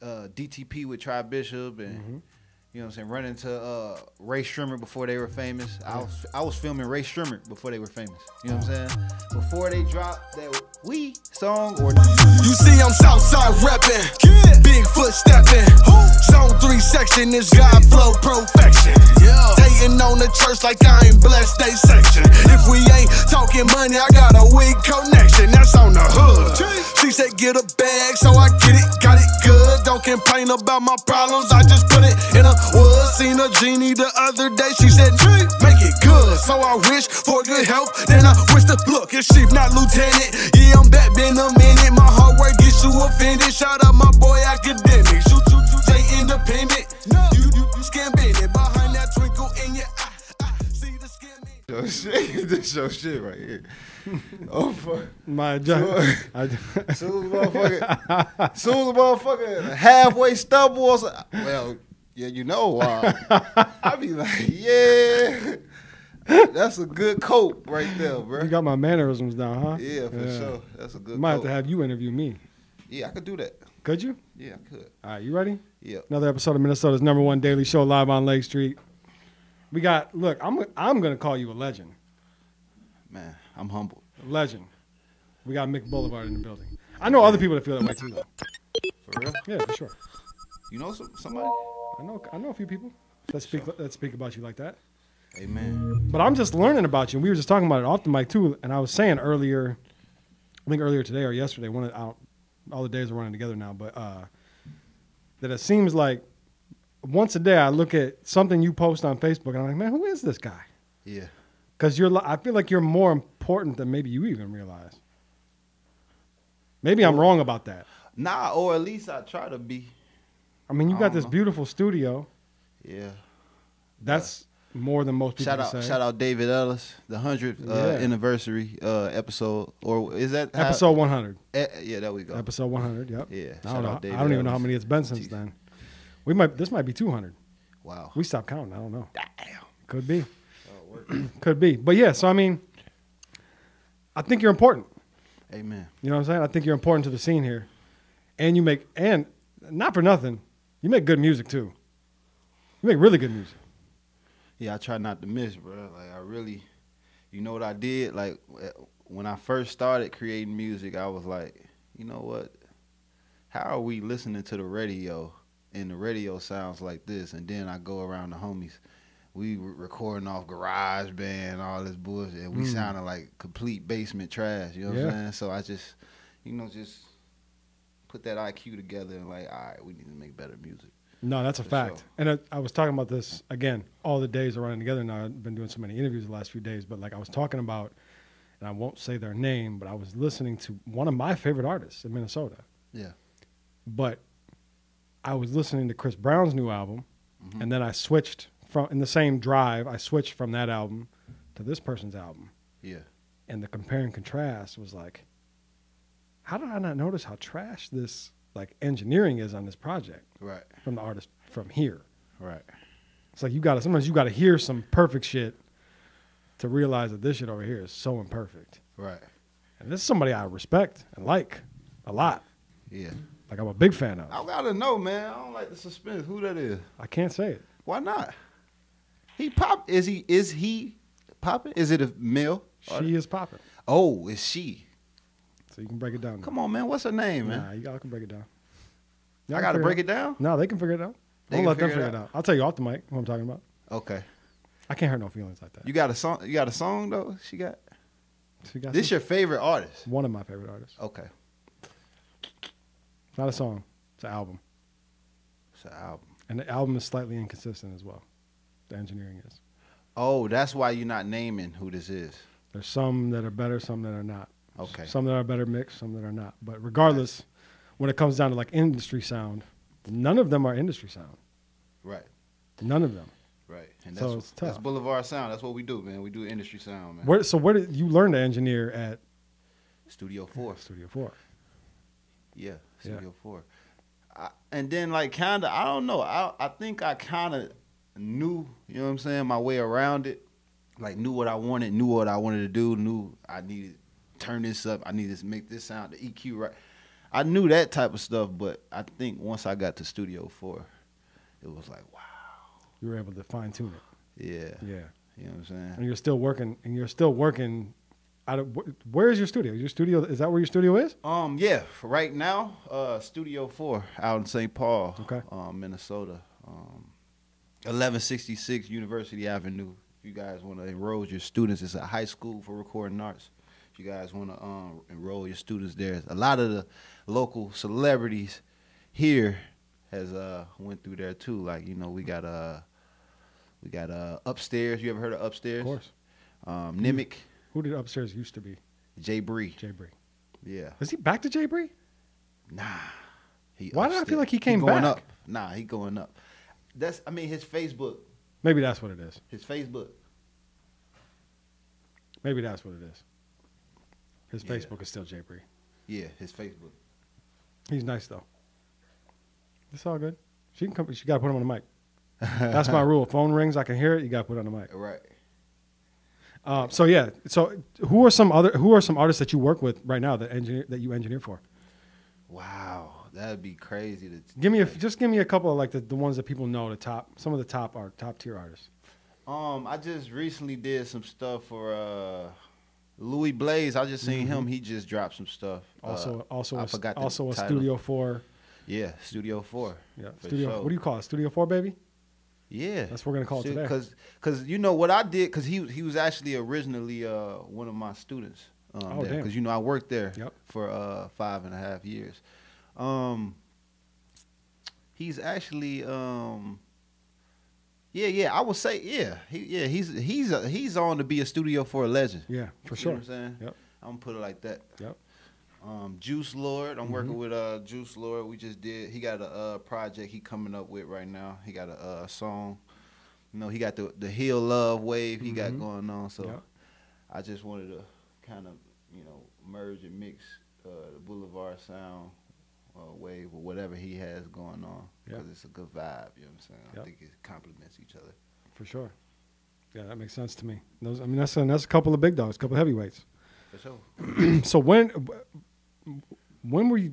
DTP with Tri Bishop and you know what I'm saying, run into Ray Shrimmer before they were famous. I was filming Ray Shrimmer before they were famous. You know what I'm saying? Before they dropped that We song or you see I'm Southside reppin', Bigfoot steppin', Zone 3 section is God flow perfection. Hating on the church like I ain't blessed they section. If we ain't talking money, I got a weak connection. That's on the hood. She said get a bag, so I get it, got it good. Don't complain about my problems, I just put it in a wood. Seen a genie the other day, she said make it good. So I wish for good health, then I wish to look. It's chief, not lieutenant. Yeah, I'm back, been a minute. My hard work gets you offended. Shout out my boy academics. You stay independent. You scamming it behind that twinkle in your eye. See the scamming. Yo, shit, this your shit right here. Oh fuck! My job. Soon as motherfucker halfway stumble, or something, well, yeah, you know, I be like, yeah, that's a good coat right there, bro. You got my mannerisms down, huh? Yeah, for sure. That's a good. Might have coat. to have you interview me. Yeah, I could do that. Could you? Yeah, I could. All right, you ready? Yeah. Another episode of Minnesota's #1 daily show live on Lake Street. We got. Look, I'm gonna call you a legend. Man, I'm humbled. Legend. We got Mick Boulevard in the building. I know other people that feel that way too, though. For real? Yeah, for sure. You know somebody? I know a few people that speak about you like that. Amen. But I'm just learning about you. And we were just talking about it off the mic too. And I was saying earlier, I think earlier today or yesterday, all the days are running together now, but that it seems like once a day I look at something you post on Facebook and I'm like, man, who is this guy? Yeah. Because I feel like you're more important than maybe you even realize. Maybe I'm wrong about that. Nah, or at least I try to be. I mean, you got this beautiful studio. Yeah. That's more than most people say. Shout out David Ellis, the 100th anniversary episode, or is that episode 100? Yeah, there we go. Episode 100. Yep. Yeah. I don't even know how many it's been since then. This might be 200. Wow. We stopped counting. I don't know. Damn. Could be. Could be. But yeah, so I mean, I think you're important. Amen. You know what I'm saying? I think you're important to the scene here. And and not for nothing, you make good music too. You make really good music. Yeah, I try not to miss, bro. Like, I really, you know what I did? Like, when I first started creating music, I was like, you know what? How are we listening to the radio, and the radio sounds like this, and then I go around the homies, we were recording off GarageBand, all this bullshit, and we sounded like complete basement trash, you know what I'm saying? So I just, just put that IQ together and like, all right, we need to make better music. No, that's a fact. Sure. And I was talking about this, again, all the days are running together now. I've been doing so many interviews the last few days, but like I was talking about, and I won't say their name, but I was listening to one of my favorite artists in Minnesota. Yeah. But I was listening to Chris Brown's new album, and then I switched in the same drive, I switched from that album to this person's album. Yeah. And the compare and contrast was like, how did I not notice how trash this like engineering is on this project? Right. From the artist from here. Right. It's like sometimes you gotta hear some perfect shit to realize that this shit over here is so imperfect. Right. And this is somebody I respect and like a lot. Yeah. Like I'm a big fan of. I gotta know, man. I don't like the suspense. Who that is? I can't say it. Why not? He pop? Is he popping? Is it a male? She is popping. Oh, it's she. So you can break it down. Come on, man. What's her name, man? Nah, y'all can break it down. I gotta break it down? No, they can figure it out. Don't let them figure it out. I'll tell you off the mic what I'm talking about. Okay. I can't hurt no feelings like that. You got a song? You got a song though? She got this some? Your favorite artist? One of my favorite artists. Okay. It's not a song. It's an album. It's an album. And the album is slightly inconsistent as well. The engineering is. Oh, that's why you're not naming who this is. There's some that are better, some that are not. Okay. Some that are better mixed, some that are not. But regardless, when it comes down to like industry sound, none of them are industry sound. Right. None of them. Right. And so it's tough. That's Boulevard sound. That's what we do, man. We do industry sound, man. Where did you learn to engineer at? Studio 4. Studio 4. Yeah, Studio 4. And then like kind of, I don't know. I think I kind of knew, you know what I'm saying, my way around it. Like knew what I wanted, knew what I wanted to do, knew I needed to turn this up. I needed to make this sound, the EQ right. I knew that type of stuff, but I think once I got to Studio 4, it was like, wow. You were able to fine tune it. Yeah. Yeah. You know what I'm saying? And you're still working. Out of where is your studio? Your studio, is that where your studio is? Yeah. For right now, Studio 4 out in St. Paul, okay, Minnesota, 1166 University Avenue. If you guys want to enroll your students, it's a high school for recording arts. If you guys want to enroll your students there, a lot of the local celebrities here has went through there too. Like, you know, we got Upstairs. You ever heard of Upstairs? Of course. Mick. Who did Upstairs used to be? Jay Bree. Jay Bree. Yeah. Is he back to Jay Bree? Nah. Why did I feel like he came back? Up. Nah, he going up. His Facebook. Maybe that's what it is. His Facebook. Maybe that's what it is. His Facebook is still Jay Bree. Yeah, his Facebook. He's nice though. It's all good. She can come. She got to put him on the mic. That's my rule. Phone rings, I can hear it. You got to put it on the mic. Right. So yeah. So who are some artists that you work with right now that you engineer for? Wow, that'd be crazy. Give me a couple of like the ones that people know. Some of the top tier artists. I just recently did some stuff for Louis Blaze. I just seen him. He just dropped some stuff. Also I forgot a title. Studio 4. Yeah, Studio 4. Yeah, Studio. Sure. What do you call it? Studio 4, baby. Yeah, that's what we're gonna call it today. Cause you know what I did, cause he was actually originally one of my students. Damn. Cause you know I worked there yep. for 5.5 years. He's actually yeah, I would say he's on to be a Studio 4 legend. Yeah, for you sure. Know what I'm saying? Yep. I'm gonna put it like that. Yep. Juice Lord, I'm working with Juice Lord. He got a project he coming up with right now. He got a song. You know, he got the Heal Love wave he got going on. So yep. I just wanted to kind of, you know, merge and mix the Boulevard sound wave or whatever he has going on, because it's a good vibe. You know what I'm saying? Yep. I think it complements each other. For sure. Yeah, that makes sense to me. That's a couple of big dogs, a couple of heavyweights. For sure. So when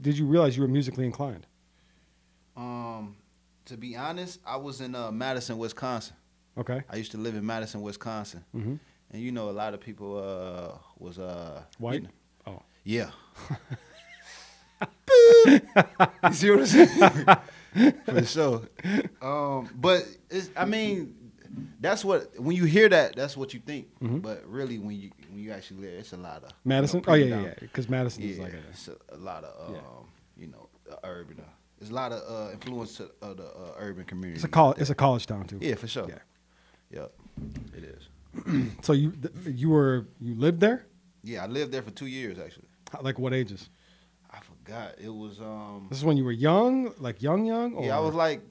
did you realize you were musically inclined? To be honest, I was in Madison, Wisconsin. Okay. I used to live in Madison, Wisconsin. Mm-hmm. And you know, a lot of people was white. You know, oh. Yeah. You see what I'm saying? For sure. But that's what, when you hear that, that's what you think. Mm-hmm. But really, when you actually live, it's a lot of Madison. You know, yeah, because Madison is like it's a lot of you know, urban. There's a lot of influence of the urban community. It's a college town too. Yeah, for sure. Yeah. Yep. It is. So you lived there? Yeah, I lived there for 2 years actually. Like what ages? I forgot. It was This is when you were young, like young? Or? Yeah, I was like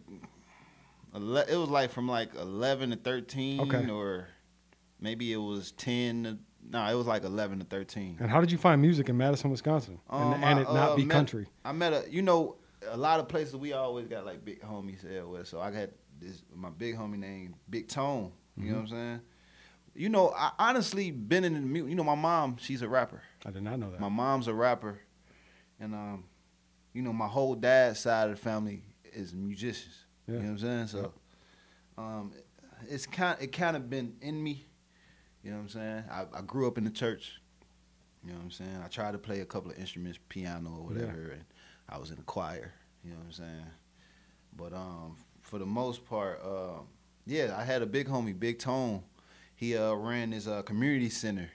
it was like from like 11 to 13, okay. Or maybe it was 10 to, no, it was like 11 to 13. And how did you find music in Madison, Wisconsin? And it not be country? I met a lot of places we always got like big homies there with. So I got my big homie named Big Tone. You know what I'm saying? You know, I honestly been in the music. You know, my mom, she's a rapper. I did not know that. My mom's a rapper. And, you know, my whole dad's side of the family is musicians. Yeah. You know what I'm saying? So it kind of been in me. You know what I'm saying? I grew up in the church. You know what I'm saying? I tried to play a couple of instruments, piano or whatever, and I was in the choir. You know what I'm saying? But for the most part, I had a big homie, Big Tone. He ran this community center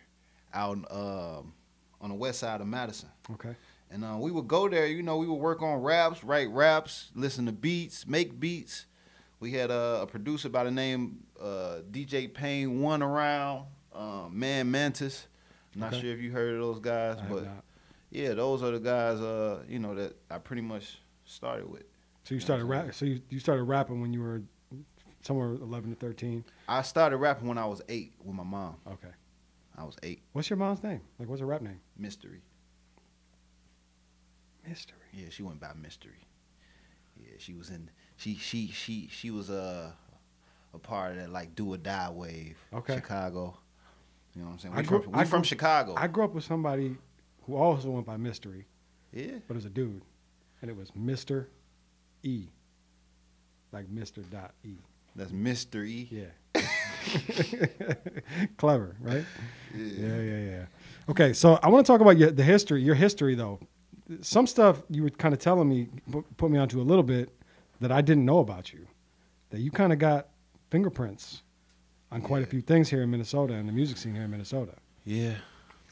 out on the west side of Madison. Okay. And we would go there, you know, we would work on raps, write raps, listen to beats, make beats. We had a producer by the name DJ Payne One Around, Man Mantis. I'm not sure if you heard of those guys, but yeah, those are the guys, you know, that I pretty much started with. So you started rapping. So you started rapping when you were somewhere 11 to 13. I started rapping when I was 8 with my mom. Okay. I was 8. What's your mom's name? Like, what's her rap name? Mystery. Mystery. Yeah, she went by Mystery. Yeah, she was in. She was a part of that like do or die wave. Okay. Chicago. You know what I'm saying? We from Chicago. I grew up with somebody who also went by Mystery, Yeah. But it was a dude. And it was Mr. E. Like Mr. .E. That's Mr. E. Yeah. Clever, right? Yeah. Yeah. Okay, so I want to talk about your history, though. Some stuff you were kind of telling me, put me onto a little bit that I didn't know about you. That you kind of got fingerprints on quite a few things here in Minnesota and the music scene here in Minnesota. Yeah.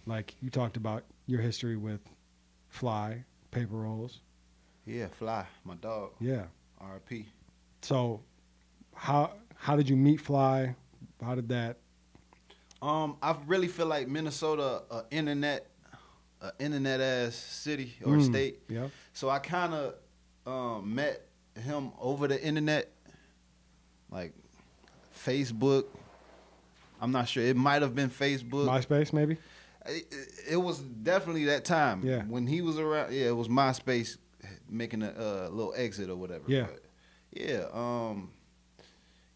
Like you talked about your history with Fly, Paper Rolls. Yeah, Fly, my dog. Yeah. R.I.P. So how did you meet Fly? How did that? I really feel like Minnesota, internet ass city or state. Yeah. So I kind of met him over the internet, like Facebook. I'm not sure. It might have been Facebook. MySpace, maybe? It was definitely that time. Yeah. When he was around, yeah, it was MySpace making a little exit or whatever. Yeah. But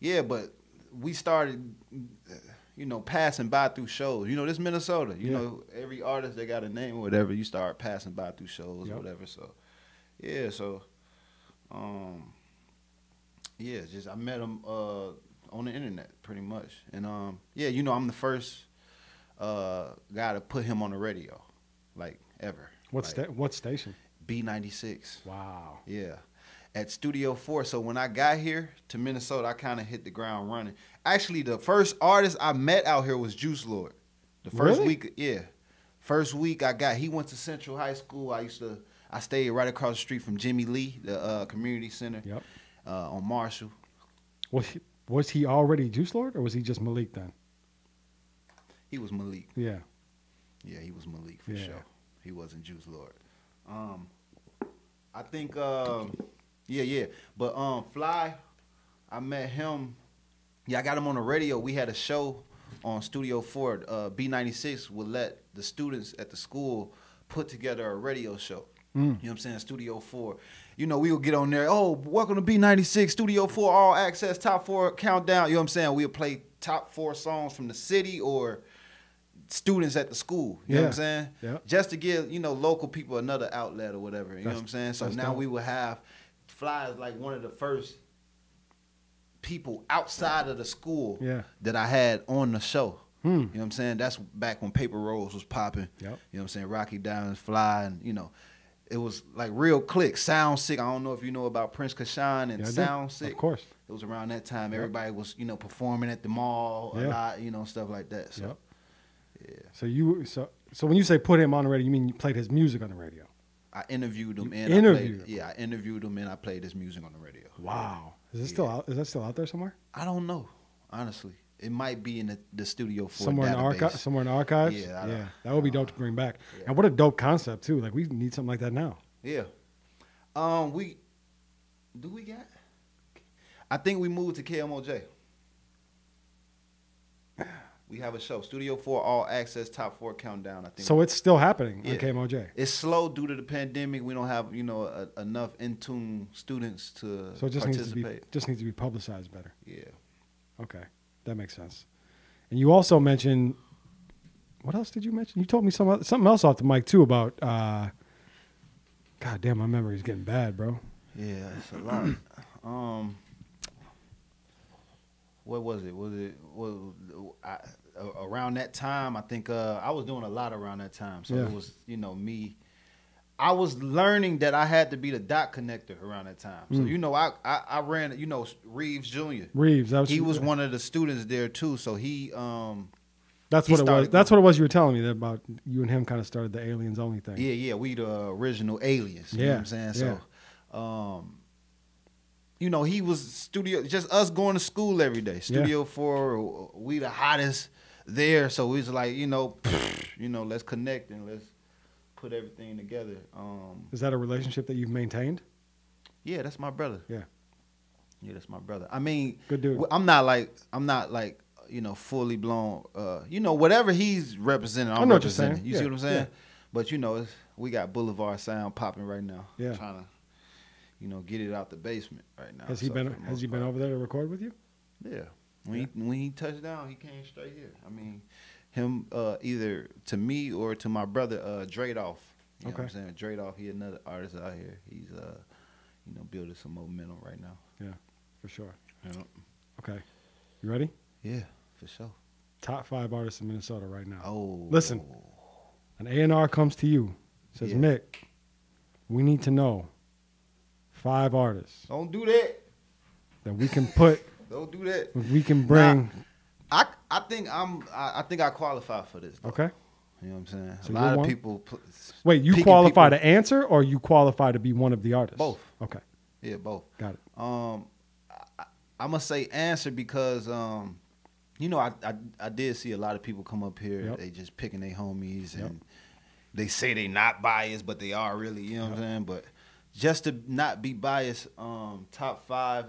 yeah, but we started, passing by through shows. This Minnesota. You know, every artist, they got a name or whatever. You start passing by through shows or whatever. So, yeah, just I met him on the internet pretty much. And, I'm the first guy to put him on the radio, like, ever. What station? B96. Wow. Yeah. At Studio 4. So when I got here to Minnesota, I kind of hit the ground running. Actually, the first artist I met out here was Juice Lord. The first week, yeah. First week he went to Central High School. I stayed right across the street from Jimmy Lee, the community center. Yep. On Marshall. Was he already Juice Lord or was he just Malik then? He was Malik. Yeah. Yeah, he was Malik for sure. He wasn't Juice Lord. I think but Fly, I met him. Yeah, I got him on the radio. We had a show on Studio 4. B96 would let the students at the school put together a radio show. You know what I'm saying? Studio 4. We would get on there, welcome to B96, Studio 4, All Access, Top 4 Countdown. You know what I'm saying? We'll play top 4 songs from the city or students at the school. You know what I'm saying? Yeah. Just to give, local people another outlet or whatever. You know what I'm saying? So now we will have Fly is like one of the first people outside of the school that I had on the show. You know what I'm saying? That's back when Paper Rolls was popping. Yep. You know what I'm saying? Rocky Diamonds, Fly, and it was like real click. Sound Sick. I don't know if you know about Prince Kashan and Sound Sick. Of course. It was around that time. Everybody was, performing at the mall a lot, stuff like that. So yeah. So when you say put him on the radio, you mean you played his music on the radio? I interviewed him and I interviewed him and I played his music on the radio. Wow. Is it still out? Is that still out there somewhere? I don't know, honestly. It might be in the Studio 4 somewhere database. Somewhere in the archives. Yeah, that would be dope to bring back. Yeah. And what a dope concept too. Like we need something like that now. Yeah. I think we moved to KMOJ. We have a show, Studio 4, All Access, Top 4 Countdown. I think. So it's still happening on KMOJ. It's slow due to the pandemic. We don't have enough in tune students to so it just participate. needs to be publicized better. Yeah. Okay, that makes sense. And you also mentioned, what else did you mention? You told me something else off the mic too about. God damn, my memory's getting bad, bro. Yeah, it's a lot. What was it? Around that time, I think I was doing a lot around that time. So it was, me. I was learning that I had to be the dot connector around that time. So, I ran, Reeves Jr. He was one of the students there too. So he That's what it was. That's what it was you were telling me that about you and him kind of started the aliens only thing. Yeah, we the original aliens. You know what I'm saying? So he was just us going to school every day. Studio 4, we the hottest there. So we was like, let's connect and let's put everything together. Is that a relationship that you've maintained? Yeah, that's my brother. Yeah, that's my brother. I mean, good dude. I'm not like fully blown. Whatever he's representing, I'm representing. You see what I'm saying? Yeah. But we got Boulevard sound popping right now. Yeah, trying to. Get it out the basement right now. Has he been over there to record with you? Yeah. When he touched down, he came straight here. I mean, him either to me or to my brother Dradoff. You know what I'm saying? Dradoff, he another artist out here. He's building some momentum right now. Yeah, for sure. Yeah. Okay. You ready? Yeah, for sure. Top 5 artists in Minnesota right now. Oh. Listen, an A&R comes to you, says, Mick, we need to know 5 artists. Don't do that. That we can put. Don't do that. We can bring. I think I qualify for this. Though. Okay. You know what I'm saying? So a lot of people. Wait, you qualify to answer, or you qualify to be one of the artists? Both. Okay. Yeah, both. Got it. I'm gonna say answer because I did see a lot of people come up here. They just picking their homies and they say they not biased, but they are really. You know what I'm saying? But just to not be biased, top 5,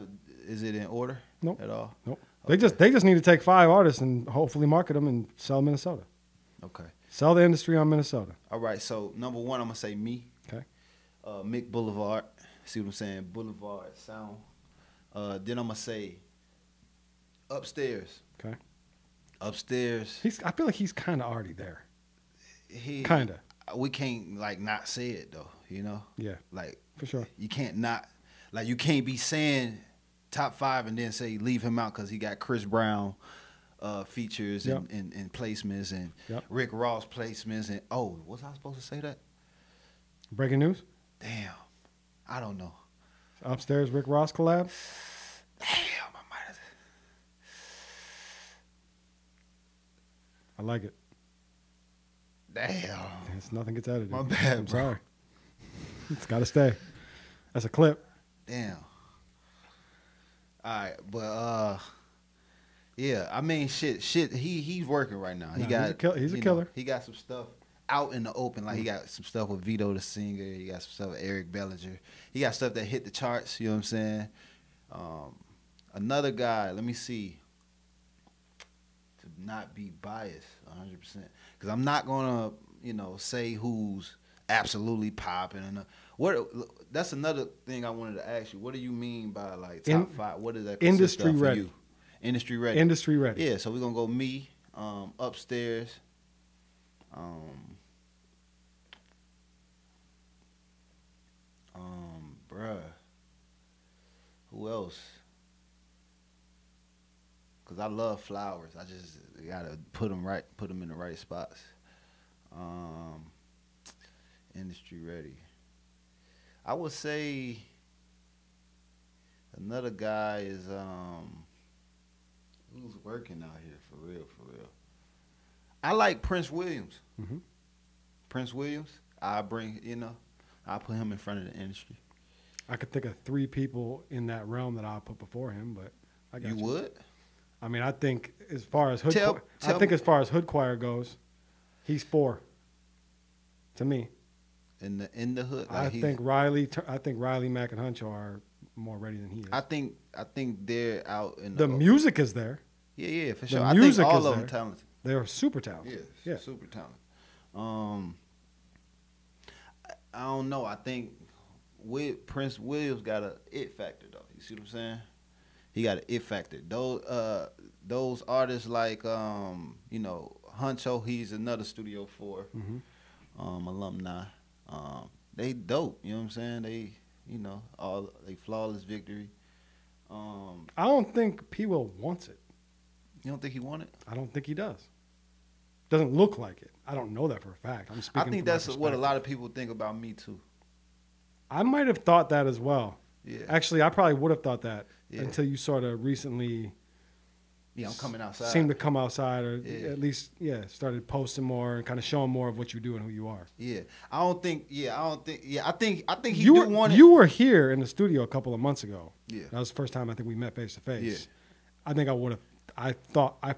is it in order? Nope. At all? Nope. Okay. They just need to take 5 artists and hopefully market them and sell Minnesota. Okay. Sell the industry on Minnesota. All right. So number 1, I'm gonna say me. Okay. Mick Boulevard. See what I'm saying? Boulevard sound. Then I'm gonna say Upstairs. Okay. Upstairs. I feel like he's kind of already there. Kind of. We can't not say it though. You know. Yeah. Like for sure. You can't you can't be saying top 5 and then say leave him out because he got Chris Brown features and placements and Rick Ross placements and was I supposed to say that? Breaking news? Damn. I don't know. Upstairs Rick Ross collab? Damn, I might have. I like it. Damn. Nothing gets edited. My bad, I'm bro. sorry. It's got to stay. That's a clip. Damn. All right, but yeah, I mean, shit. He's working right now. He's a killer. He got some stuff out in the open. Like he got some stuff with Vito the singer. He got some stuff with Eric Bellinger. He got stuff that hit the charts. You know what I'm saying? Another guy. Let me see. To not be biased, 100%, because I'm not gonna say who's absolutely popping. And that's another thing I wanted to ask you. What do you mean by top 5? What is that? Industry ready. You? Industry ready. Industry ready. Yeah. So we're gonna go me, Upstairs, bruh. Who else? Cause I love flowers. I just gotta put them in the right spots. Industry ready. I would say another guy is who's working out here for real. I like Prince Williams. Mm-hmm. Prince Williams. I'll put him in front of the industry. I could think of 3 people in that realm that I'll put before him, but I got you. Would? I mean, I think as far as as far as hood choir goes, he's 4 to me. In the hood, I think Riley, Mack, and Huncho are more ready than he is. I think they're out in the music is there. Yeah, for sure. I think all of them talented. They're super talented. Yeah, super talented. I don't know. I think Prince Williams got a it factor though. You see what I'm saying? He got an it factor. Those artists like Huncho, he's another Studio 4 alumni. They dope. You know what I'm saying? They they Flawless Victory. I don't think P. Will wants it. You don't think he want it? I don't think he does. Doesn't look like it. I don't know that for a fact. I think that's what a lot of people think about me too. I might have thought that as well. Yeah. Actually, I probably would have thought that until you sort of recently. Yeah, I'm coming outside. Seemed to come outside, or at least started posting more and kind of showing more of what you do and who you are. Yeah, I think he do want it. You were here in the studio a couple of months ago. Yeah, that was the first time I think we met face to face. Yeah, I think I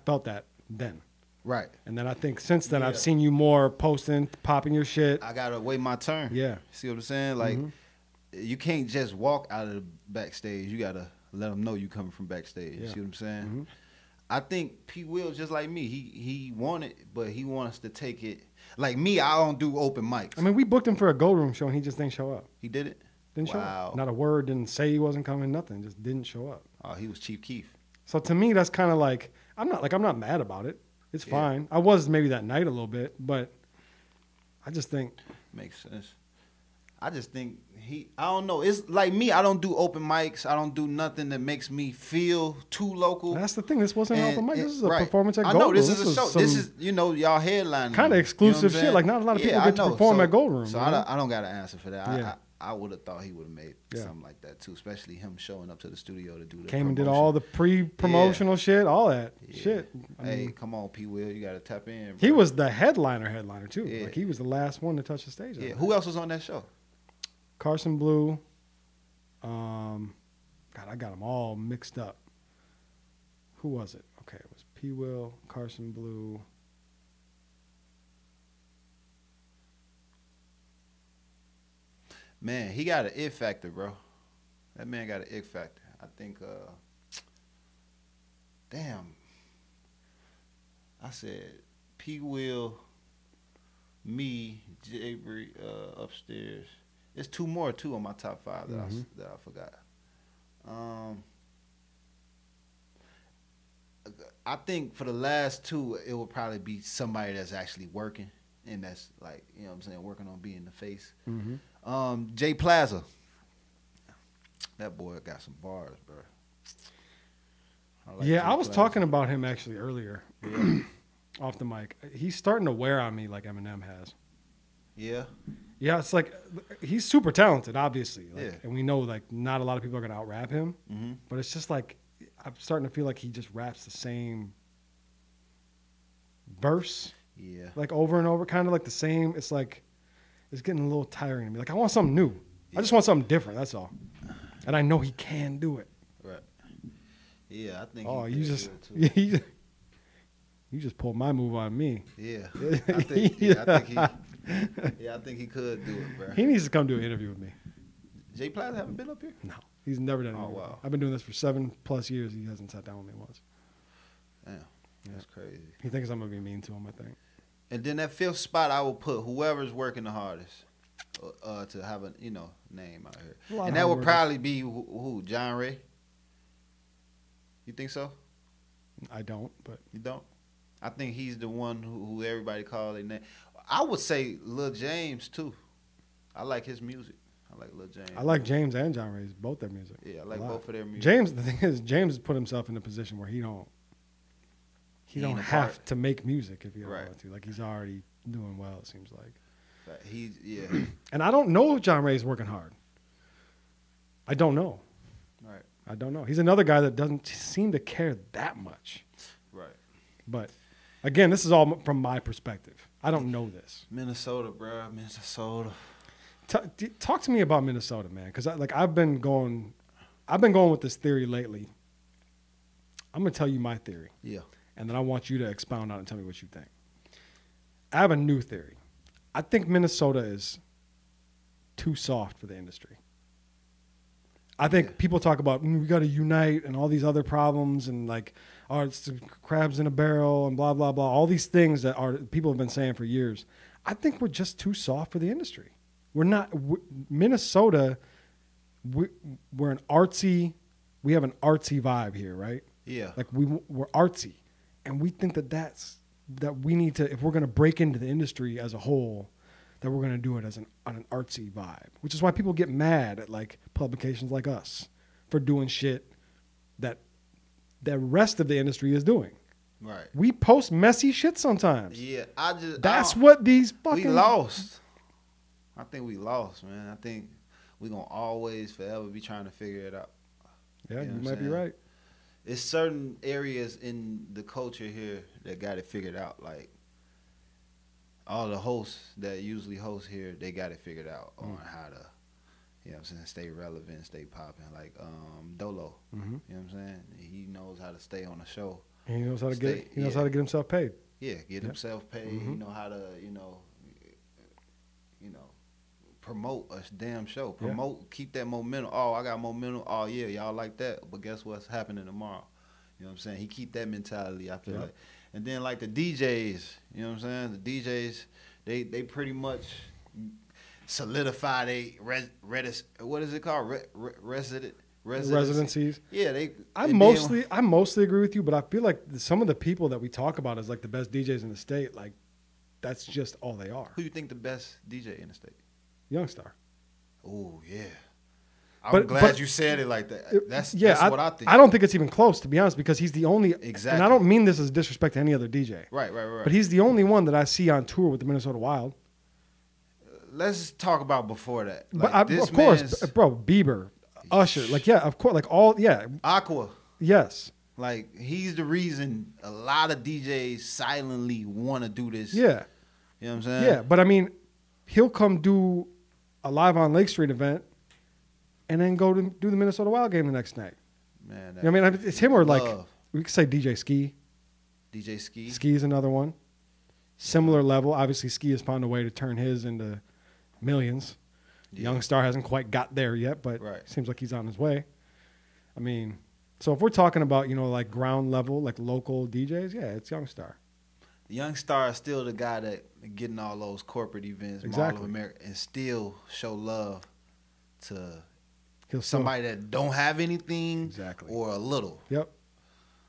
felt that then. Right. And then I think since then I've seen you more posting, popping your shit. I gotta wait my turn. Yeah. See what I'm saying? Like, you can't just walk out of the backstage. You gotta let them know you coming from backstage. Yeah. See what I'm saying? I think P. Will just like me. He wanted, but he wants to take it. Like me, I don't do open mics. I mean, we booked him for a Gold Room show and he just didn't show up. He did it? Didn't show up. Not a word. Didn't say he wasn't coming. Nothing. Just didn't show up. Oh, he was Chief Keef. So to me, that's kind of like I'm not mad about it. It's fine. I was maybe that night a little bit, but I just think Makes sense. I just think I don't know. It's like me. I don't do open mics. I don't do nothing that makes me feel too local. That's the thing. This wasn't an open mic. This is a right. performance at Gold Room. I know Room. this is a show. This is, y'all headlining. Kind of exclusive shit. Like, not a lot of people get to perform at Gold Room. So I don't got an answer for that. Yeah. I would have thought he would have made something like that too, especially him showing up to the studio to do the Came promotion. and did all the pre-promotional shit, all that shit. Hey, come on, P. Will, you got to tap in. Bro. He was the headliner too. Yeah. Like, he was the last one to touch the stage. Yeah. Who else was on that show? Carson Blue. God, I got them all mixed up. Who was it? Okay, it was P. Will, Carson Blue. Man, he got an it factor, bro. That man got an it factor. I think, damn. I said P. Will, me, Jay upstairs. There's two more too on my top 5 that I forgot. I think for the last 2, it will probably be somebody that's actually working and that's like, you know what I'm saying, working on being the face. Jay Plaza. That boy got some bars, bro. I was talking about him actually earlier off the mic. He's starting to wear on me like Eminem has. Yeah. Yeah, it's like he's super talented, obviously. Like, and we know like not a lot of people are gonna out-rap him. But it's just like I'm starting to feel like he just raps the same verse. Yeah. Like over and over, kind of like the same. It's like it's getting a little tiring to me. Like I want something new. Yeah. I just want something different. That's all. And I know he can do it. Right. Yeah, I think. Oh, you just pulled my move on me. Yeah. I think he could do it, bro. He needs to come do an interview with me. Jay Plaza haven't been up here? No, he's never done it. Oh, wow. I've been doing this for 7+ years. He hasn't sat down with me once. Damn, that's crazy. He thinks I'm gonna be mean to him, I think. And then that 5th spot, I will put whoever's working the hardest to have a name out here, and that would probably be who? John Ray. You think so? I don't, but you don't. I think he's the one who everybody call their name. I would say Lil James too. I like his music. I like Lil James. I like James and John Ray's, both their music. Yeah, I like both of their music. James, the thing is, James put himself in a position where he don't have to make music if he don't want to. Like he's already doing well, it seems like. And I don't know if John Ray's working hard. I don't know. Right. I don't know. He's another guy that doesn't seem to care that much. Right. But again, this is all from my perspective. I don't know this. Minnesota, bro. Minnesota. Talk to me about Minnesota, man, because I've been going with this theory lately. I'm gonna tell you my theory. Yeah. And then I want you to expound on it and tell me what you think. I have a new theory. I think Minnesota is too soft for the industry. I think people talk about we got to unite and all these other problems and like, oh, it's the crabs in a barrel and blah, blah, blah. All these things that people have been saying for years. I think we're just too soft for the industry. Minnesota, we're an artsy, we have an artsy vibe here, right? Yeah. Like we're artsy. And we think that we need to, if we're going to break into the industry as a whole, that we're going to do it on an artsy vibe, which is why people get mad at like publications like us for doing shit that the rest of the industry is doing. Right. We post messy shit sometimes. Yeah, that's what these fucking. We lost. I think we lost, man. I think we're going to always forever be trying to figure it out. Yeah, you might be right. It's certain areas in the culture here that got it figured out. Like all the hosts that usually host here, they got it figured out on how to, you know what I'm saying, stay relevant, stay popping. Like Dolo, you know what I'm saying? He knows how to stay on the show. And he knows how to knows how to get himself paid. Yeah, get himself paid. He know how to, you know, promote a damn show. Keep that momentum. Oh, I got momentum. Oh yeah, y'all like that. But guess what's happening tomorrow? You know what I'm saying? He keep that mentality, I feel like. And then like the DJs, you know what I'm saying? The DJs, they pretty much solidify they what is it called? Residencies. Yeah, I mostly agree with you, but I feel like some of the people that we talk about as like the best DJs in the state, like that's just all they are. Who you think the best DJ in the state? Youngstar. Oh yeah. I'm glad you said it like that. That's what I think. I don't think it's even close, to be honest, because he's the only. Exactly. And I don't mean this as disrespect to any other DJ. Right. But he's the only one that I see on tour with the Minnesota Wild. Let's talk about before that. Like, but of course, bro, Bieber, Usher, like of course, like all, Aqua. Yes. Like he's the reason a lot of DJs silently want to do this. Yeah. You know what I'm saying? Yeah, but I mean, he'll come do a Live on Lake Street event and then go to do the Minnesota Wild game the next night. Man, I mean, it's him or like, we could say DJ Ski. DJ Ski. Ski is another one. Similar level. Obviously, Ski has found a way to turn his into millions. Yeah. Youngstar hasn't quite got there yet, but seems like he's on his way. I mean, so if we're talking about, like ground level, like local DJs, yeah, it's Youngstar. Youngstar is still the guy that getting all those corporate events, Mall of America, and still show love to somebody that don't have anything or a little. Yep.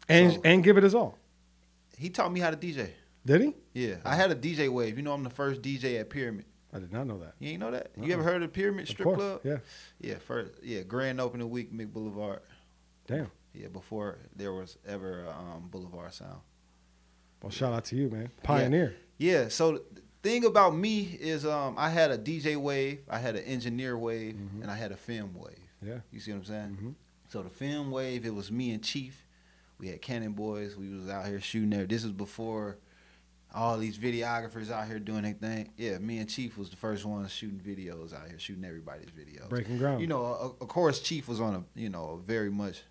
And give it his all. He taught me how to DJ. Did he? Yeah. I had a DJ wave. I'm the first DJ at Pyramid. I did not know that. You ain't know that? You ever heard of the Pyramid Strip Club? Yeah. Yeah, grand opening week, Mick Boulevard. Damn. Yeah, before there was ever Boulevard Sound. Well, shout out to you, man. Pioneer. Yeah, so the thing about me is I had a DJ wave, I had an engineer wave, and I had a film wave. Yeah. You see what I'm saying? So the film wave, it was me and Chief. We had Cannon Boys. We was out here shooting there. This was before all these videographers out here doing their thing. Yeah, me and Chief was the first ones shooting videos out here, shooting everybody's videos. Breaking ground. Of course, Chief was on a very much,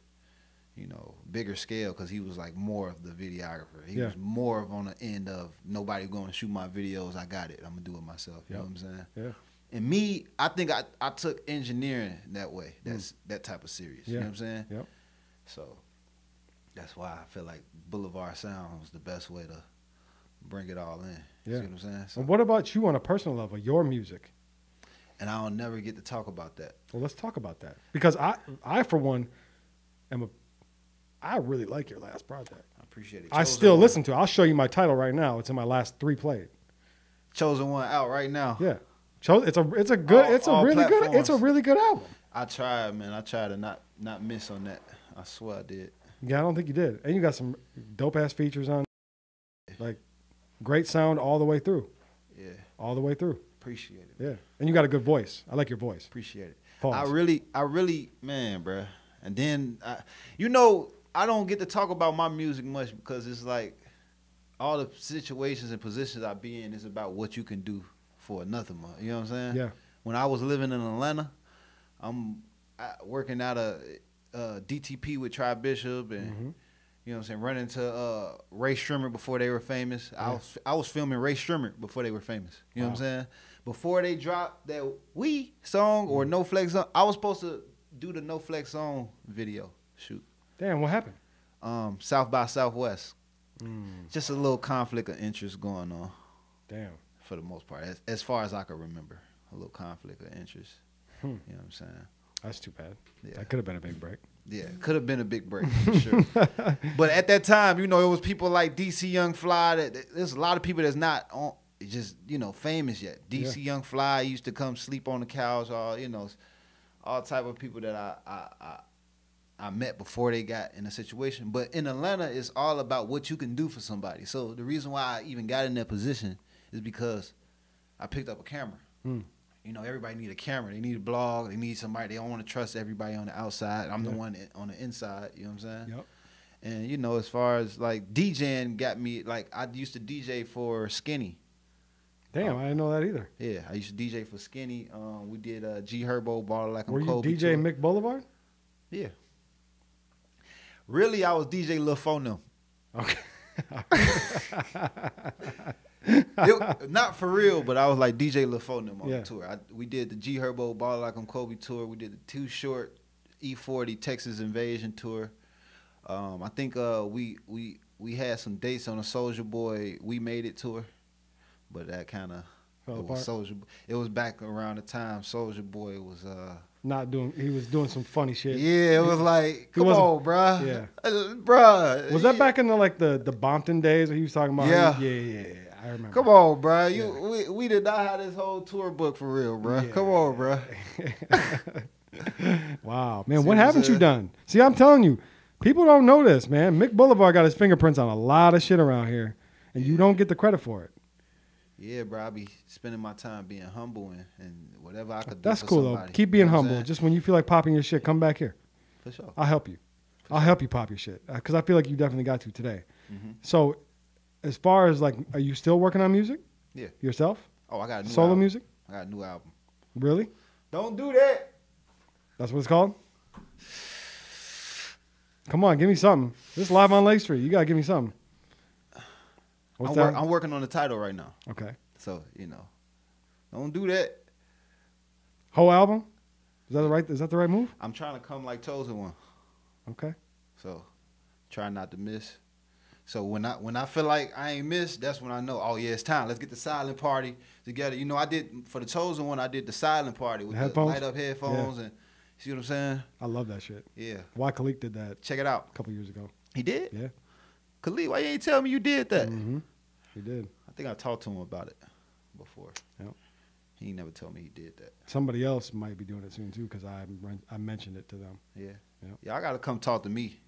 bigger scale because he was like more of the videographer. He was more of on the end of nobody going to shoot my videos. I got it. I'm going to do it myself. You know what I'm saying? Yeah. And me, I think I took engineering that way. That's that type of serious. You know what I'm saying? Yep. So that's why I feel like Boulevard Sound was the best way to bring it all in. You see what I'm saying? So, and what about you on a personal level, your music? And I'll never get to talk about that. Well, let's talk about that. Because I for one, I really like your last project. I appreciate it. I still listen to it. I'll show you my title right now. It's in my last 3 played. Chosen One out right now. Yeah. It's a really good album. I tried, man. I tried to not miss on that. I swear I did. Yeah, I don't think you did. And you got some dope ass features on. Like great sound all the way through. Yeah. All the way through. Appreciate it. Yeah. And you got a good voice. I like your voice. Appreciate it. Pause. I really, man, bruh. And then, I don't get to talk about my music much because it's like all the situations and positions I be in is about what you can do for another month. You know what I'm saying? Yeah. When I was living in Atlanta, I'm working out a DTP with Tri Bishop and you know what I'm saying, running to Ray Shrimmer before they were famous. Yeah. I was filming Ray Shrimmer before they were famous. You know what I'm saying? Before they dropped that We song or No Flex song, I was supposed to do the No Flex song video shoot. Damn, what happened? South by Southwest. Just a little conflict of interest going on. Damn. For the most part, as far as I can remember, a little conflict of interest. You know what I'm saying? That's too bad. Yeah. That could have been a big break. Yeah, could have been a big break for sure. But at that time, it was people like DC Young Fly. There's a lot of people that's not on, just famous yet. DC Young Fly used to come sleep on the couch. All type of people that I met before they got in a situation. But in Atlanta, it's all about what you can do for somebody. So the reason why I even got in that position is because I picked up a camera. Everybody need a camera. They need a blog. They need somebody. They don't want to trust everybody on the outside. I'm the one on the inside. You know what I'm saying? Yep. And, as far as, like, DJing got me, like, I used to DJ for Skinny. Damn, I didn't know that either. Yeah, I used to DJ for Skinny. We did G Herbo, Ball Like I'm Were Kobe. you DJ Mick Boulevard? Yeah. Really, I was DJ Lil Phone. Okay. Not for real, but I was like DJ Lil Phone on the tour. We did the G Herbo, Ball Like I'm Kobe tour. We did the Too Short E40 Texas Invasion tour. I think we had some dates on a Soulja Boy We Made It tour, but that kind of fell apart. It was back around the time Soulja Boy was he was doing some funny shit. Yeah, it was like, come on, bruh. Yeah. Bruh. Was that back in the Bompton days that he was talking about? Yeah. Yeah. I remember. Come on, bro. We did not have this whole tour book for real, bro. Yeah. Come on, bro. Wow, man. What haven't you done? See, I'm telling you, people don't know this, man. Mick Boulevard got his fingerprints on a lot of shit around here, and you don't get the credit for it. Yeah, bro. I be spending my time being humble and whatever I could do. That's cool, though. Keep being humble. Just when you feel like popping your shit, come back here. For sure. I'll help you. I'll help you pop your shit because I feel like you definitely got to today. Mm-hmm. So, as far as like, are you still working on music? Yeah. Yourself? Oh, I got a new solo album. Music. I got a new album. Really? Don't do that. That's what it's called. Come on, give me something. This is live on Lake Street. You gotta give me something. I'm working on the title right now. Okay. So don't do that. Whole album? Is that the right move? I'm trying to come like Chosen One. Okay. So, try not to miss. So when I feel like I ain't missed, that's when I know. Oh yeah, it's time. Let's get the silent party together. You know, I did for the Chosen One. I did the silent party with the light up headphones and see what I'm saying. I love that shit. Yeah. Why Khalik did that? Check it out. A couple years ago. He did. Yeah. Khalik, why you ain't tell me you did that? Mm-hmm. He did. I think I talked to him about it before. Yep. He ain't never told me he did that. Somebody else might be doing it soon too because I mentioned it to them. Yeah. Yep. Yeah, I gotta come talk to me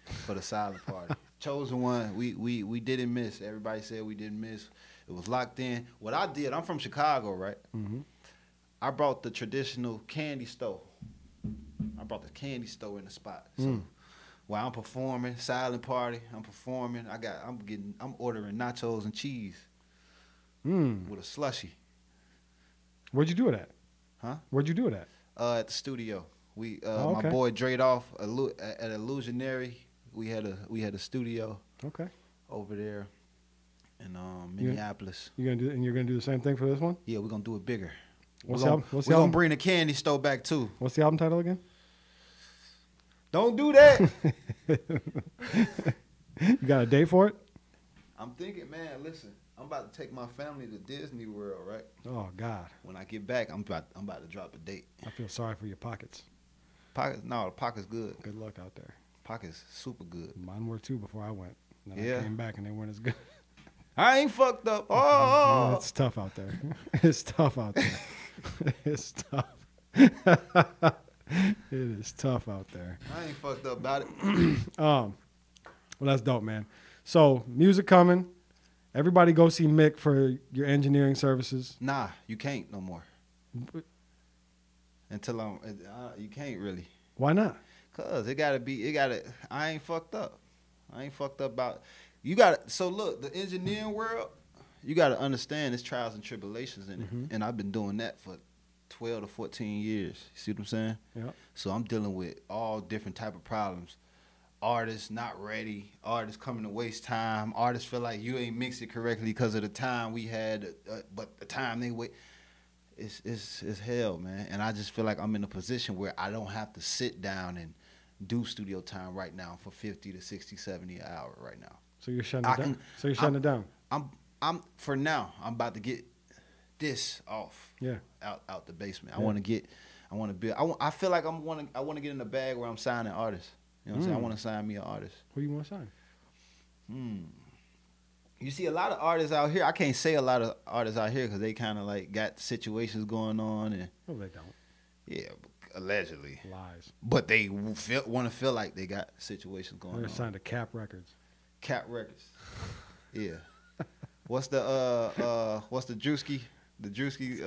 for the silent party. Chosen One, we didn't miss. Everybody said we didn't miss. It was locked in. What I did, I'm from Chicago, right? Mm-hmm. I brought the traditional candy store. I brought the candy store in the spot. So while I'm performing, silent party, I'm performing. I'm ordering nachos and cheese with a slushie. Where'd you do it at? Huh? Where'd you do it at? At the studio. We okay. My boy Drayed Off at Illusionary. We had a studio. Okay. Over there in Minneapolis. You're gonna do the same thing for this one? Yeah, we're gonna do it bigger. We're gonna bring the candy store back too. What's the album title again? Don't do that. You got a date for it? I'm thinking, man. Listen, I'm about to take my family to Disney World, right? Oh God. When I get back, I'm about to drop a date. I feel sorry for your pockets. The pocket's good. Good luck out there. Pocket's super good. Mine were too before I went. Then Yeah. I came back and they weren't as good. I ain't fucked up. Oh, It's tough out there. It's tough out there. It's tough. It is tough out there. I ain't fucked up about it. Well, that's dope, man. So, music coming. Everybody go see Mick for your engineering services. Nah, you can't no more. Until you can't really. Why not? Cause I ain't fucked up. I ain't fucked up about, so look, the engineering world, you gotta understand there's trials and tribulations in it. And I've been doing that for 12 to 14 years. You see what I'm saying? Yeah. So I'm dealing with all different type of problems. Artists not ready, artists coming to waste time, artists feel like you ain't mixed it correctly because of the time we had, but the time they wait. It's hell, man. And I just feel like I'm in a position where I don't have to sit down and do studio time right now for 50 to 60, 70 an hour right now. So you're shutting it down? So you're shutting it down? I'm for now, I'm about to get this off. Yeah. Out the basement. Yeah. I want to build. I feel like I want to get in the bag where I'm signing artists. You know what I'm saying? I want to sign me an artist. Who do you want to sign? You see a lot of artists out here. I can't say a lot of artists out here because they kind of like got situations going on. And no, they don't. Yeah, allegedly. Lies. But they want to feel like they got situations going on. They're signed to Cap Records. Cap Records. Yeah. What's the Drewski? The Drewski,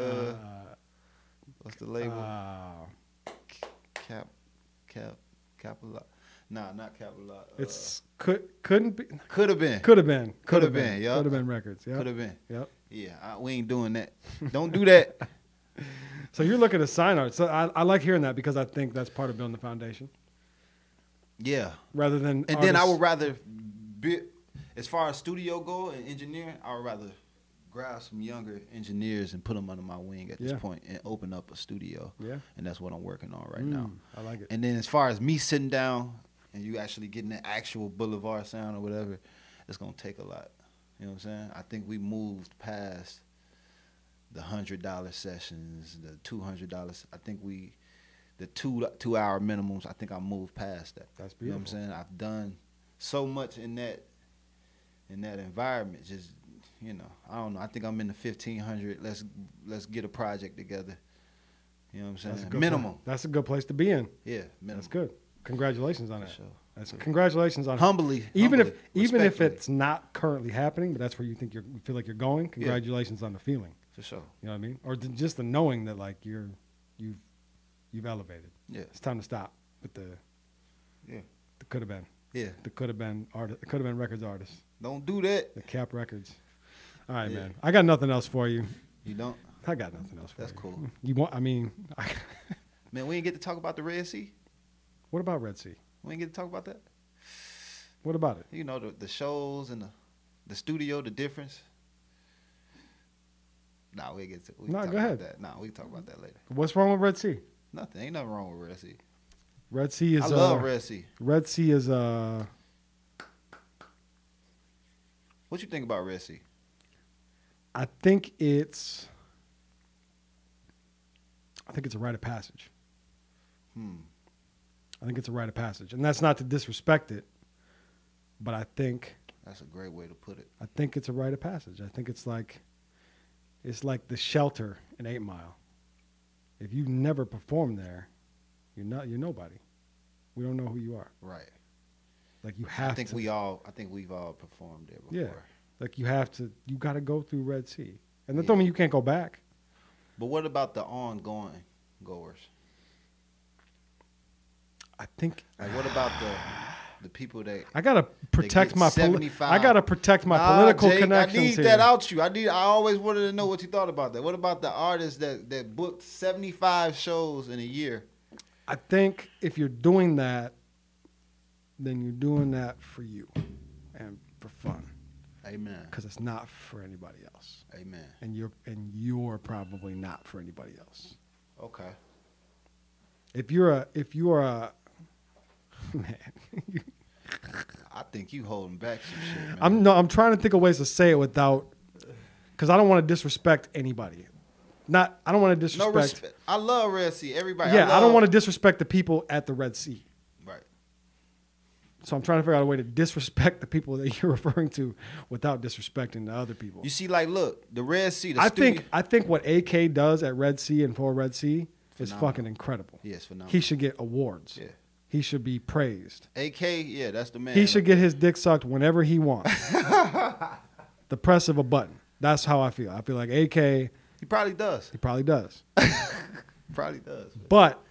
what's the label? Capital. Nah, not Capital. It's couldn't be. Could have been. Yeah. Could have been Records. Yeah. Could have been. Yep. Yeah, we ain't doing that. Don't do that. So you're looking to sign art. So I like hearing that because I think that's part of building the foundation. Yeah. Rather than. And then I would rather be, as far as studio go and engineering, I would rather grab some younger engineers and put them under my wing at this point and open up a studio. Yeah. And that's what I'm working on right now. I like it. And then as far as me sitting down and you actually getting the actual Boulevard sound or whatever, it's going to take a lot. You know what I'm saying? I think we moved past the $100 sessions, the $200. I think the 2 hour minimums, I think I moved past that. That's beautiful. You know what I'm saying? I've done so much in that environment, just you know, I don't know. I think I'm in the 1,500. Let's get a project together. You know what I'm saying? Minimum. That's a good place to be in. Yeah, minimum. That's good. Congratulations on that. Sure. That's congratulations on humbly. Even if it's not currently happening, but that's where you think you feel like you're going. Congratulations on the feeling. For sure. You know what I mean? Or just the knowing that like you've elevated. Yeah. It's time to stop with the could have been. Yeah. The could have been artist. Could have been records artists. Don't do that. The Cap Records. All right, man. I got nothing else for you. You don't? I got nothing else for you. That's cool. You want? I mean, man, we didn't get to talk about the Red Sea. What about Red Sea? We didn't get to talk about that. What about it? You know, the shows and the studio, the difference. Nah, we get to. We no, talk go ahead. About that. Nah, we can talk about that later. What's wrong with Red Sea? Nothing. Ain't nothing wrong with Red Sea. Red Sea is. I love Red Sea. Red Sea is. What you think about Red Sea? I think it's a rite of passage. I think it's a rite of passage, and that's not to disrespect it, but I think that's a great way to put it. I think it's a rite of passage. I think it's like the shelter in 8 Mile. If you never performed there, you're nobody. We don't know who you are. Right. Like you have. I think we've all performed there before. Yeah. Like you got to go through Red Sea, and that don't mean you can't go back. But what about the ongoing goers? I think. Like, what about the people that I gotta protect my political Jake, connections. I need here. that out you. I always wanted to know what you thought about that. What about the artists that booked 75 shows in a year? I think if you're doing that, then you're doing that for you and for fun. Amen. Because it's not for anybody else. Amen. And you're probably not for anybody else. Okay. If you're a man. I think you holding back some shit, man. I'm trying to think of ways to say it without, because I don't want to disrespect anybody. I don't want to disrespect. No respect. I love Red Sea. Everybody. Yeah, I don't want to disrespect the people at the Red Sea. Right. So I'm trying to figure out a way to disrespect the people that you're referring to without disrespecting the other people. You see, like, look, the Red Sea. I think what AK does at Red Sea and for Red Sea is fucking incredible. Yes, phenomenal. He should get awards. Yeah. He should be praised. AK, yeah, that's the man. He should get his dick sucked whenever he wants. The press of a button. That's how I feel. I feel like AK. He probably does. He probably does. Probably does. But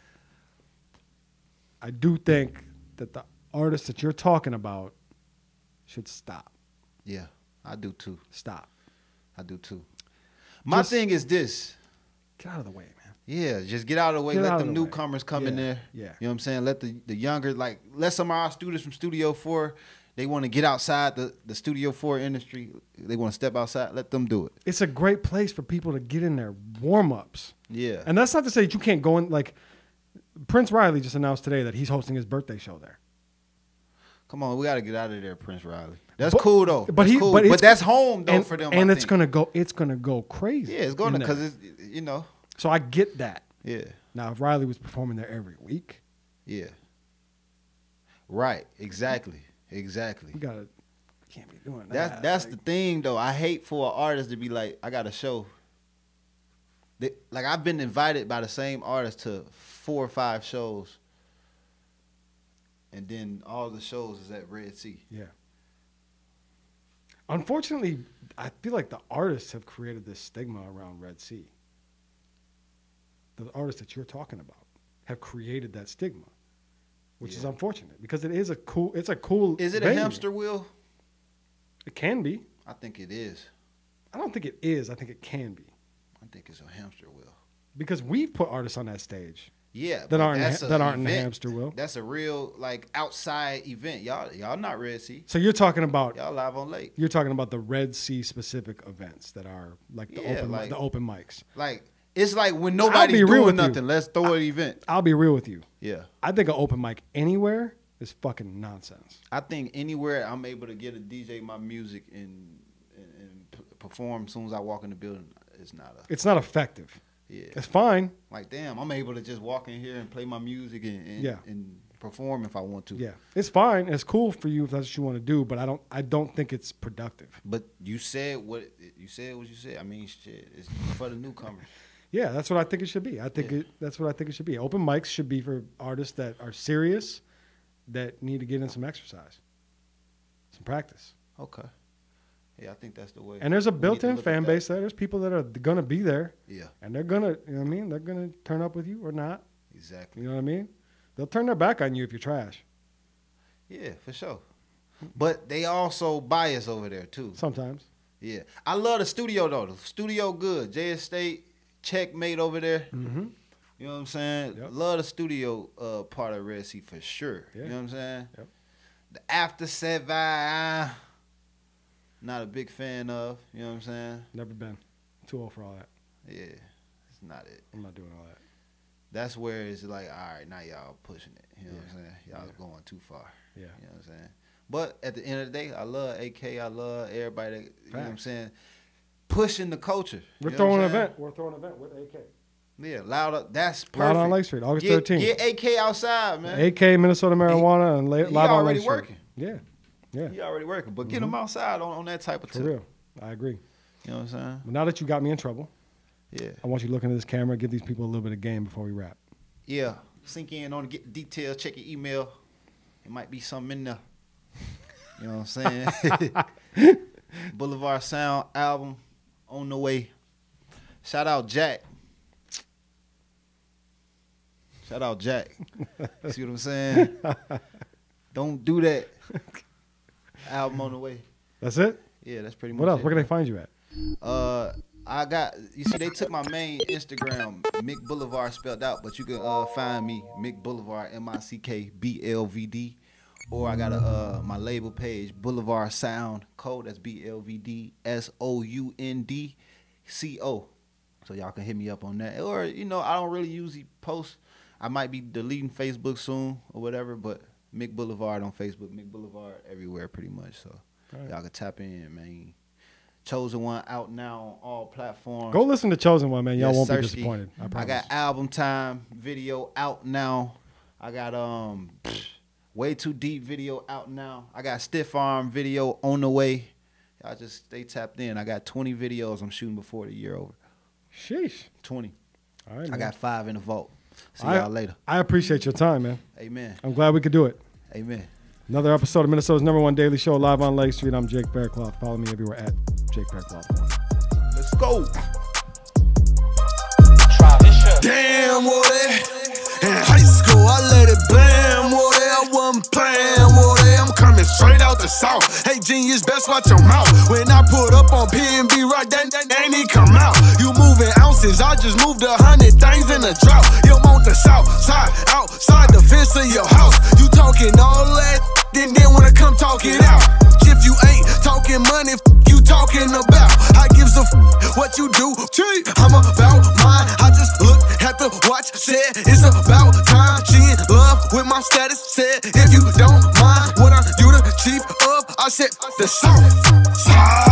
I do think that the artists that you're talking about should stop. Yeah, I do too. Stop. I do too. My thing is this. Get out of the way, man. Yeah, just get out of the way. Let them newcomers come in there. Yeah. You know what I'm saying? Let the younger, like, let some of our students from Studio 4, they want to get outside the Studio 4 industry. They want to step outside. Let them do it. It's a great place for people to get in their warm-ups. Yeah. And that's not to say that you can't go in, like, Prince Riley just announced today that he's hosting his birthday show there. Come on, we got to get out of there, Prince Riley. That's cool though. But that's cool. But that's home though for them. And it's gonna go crazy. Yeah, it's gonna because it's So I get that. Yeah. Now if Riley was performing there every week. Yeah. Right. Exactly. We can't be doing that. That's the thing though. I hate for an artist to be like, I got a show. Like I've been invited by the same artist to 4 or 5 shows. And then all the shows is at Red Sea. Yeah. Unfortunately, I feel like the artists have created this stigma around Red Sea. The artists that you're talking about have created that stigma, which is unfortunate because it's a cool. Is it venue. A hamster wheel? It can be. I think it is. I don't think it is. I think it can be. I think it's a hamster wheel. Because we've put artists on that stage. Yeah, that aren't in the hamster wheel. That's a real like outside event. Y'all not Red Sea. So you're talking about y'all live on lake. You're talking about the Red Sea specific events that are like the open mics. Like it's like when nobody's doing nothing, let's throw an event. I'll be real with you. Yeah, I think an open mic anywhere is fucking nonsense. I think anywhere I'm able to get a DJ my music and perform as soon as I walk in the building, it's not effective. Yeah, it's fine. Like damn, I'm able to just walk in here and play my music and perform if I want to. Yeah, it's fine. It's cool for you if that's what you want to do, but I don't think it's productive. But you said what you said. I mean, shit, it's for the newcomers. Yeah, that's what I think it should be. That's what I think it should be. Open mics should be for artists that are serious, that need to get in some exercise, some practice. Okay. Yeah, I think that's the way. And there's a built-in fan base there. There's people that are gonna be there. Yeah. And they're gonna, you know what I mean? They're gonna turn up with you or not. Exactly. You know what I mean? They'll turn their back on you if you're trash. Yeah, for sure. But they also bias over there too. Sometimes. Yeah. I love the studio though. The studio good. J Estate, Checkmate over there. Mm-hmm. You know what I'm saying? Yep. Love the studio part of Red Sea for sure. Yeah. You know what I'm saying? Yep. The after set vibe, not a big fan of. You know what I'm saying? Never been. Too old for all that. Yeah, it's not it. I'm not doing all that. That's where it's like, all right, now y'all pushing it. You know what I'm saying? Y'all going too far. Yeah. You know what I'm saying? But at the end of the day, I love AK. I love everybody that, you know what I'm saying, pushing the culture. We're throwing an event. We're throwing an event with AK. Yeah, Loud Up. That's perfect. Loud on Lake Street, August 13th. Get AK outside, man. AK, Minnesota Marijuana, and Live on Lake Street. Working. Yeah. Yeah. He already working. But get him outside on that type of For tip. real. I agree. You know what I'm saying? But now that you got me in trouble, yeah, I want you to look into this camera, give these people a little bit of game before we wrap. Yeah. Sink in on the details, check your email. It might be something in there. You know what I'm saying? Boulevard Sound album on the way. Shout out Jack. Shout out Jack. See what I'm saying? Don't do that. Album on the way. That's it? Yeah, that's pretty much What else? it. Where can they find you at? I got, you see, they took my main Instagram, Mick Boulevard spelled out, but you can find me, Mick Boulevard, MICKBLVD, or I got my label page, Boulevard Sound Co. That's BLVDSOUNDCO. So y'all can hit me up on that. Or, you know, I don't really usually post. I might be deleting Facebook soon or whatever, but Mick Boulevard on Facebook, Mick Boulevard everywhere pretty much. So y'all can tap in, man. Chosen One out now on all platforms. Go listen to Chosen One, man. Y'all won't be Sersky. disappointed. I promise. I got Album Time video out now. I got Way Too Deep video out now. I got Stiff Arm video on the way. Y'all just stay tapped in. I got 20 videos I'm shooting before the year over. Sheesh. 20. All right, man. I got 5 in the vault. See y'all later. I appreciate your time, man. Amen. I'm glad we could do it. Amen. Another episode of Minnesota's #1 daily show live on Lake Street. I'm Jake Bearcloth. Follow me everywhere at Jake Bearcloth. Let's go. Damn, what in high school, I let it blam, what I wasn't playing, what I'm coming straight out the south. Hey, genius, best watch your mouth. When I put up on P&B right, then ain't he come out. You moving ounces, I just moved 100 things in a drought. You want the south side, outside the fence of your house. You talking all that, then wanna come talk it out. If you ain't talking money, you talking about. I gives a what you do, I'm about mine. I just look at the watch, said it's about time. She in love with my status, said if you don't mind what I'm you the chief of, I said the south side.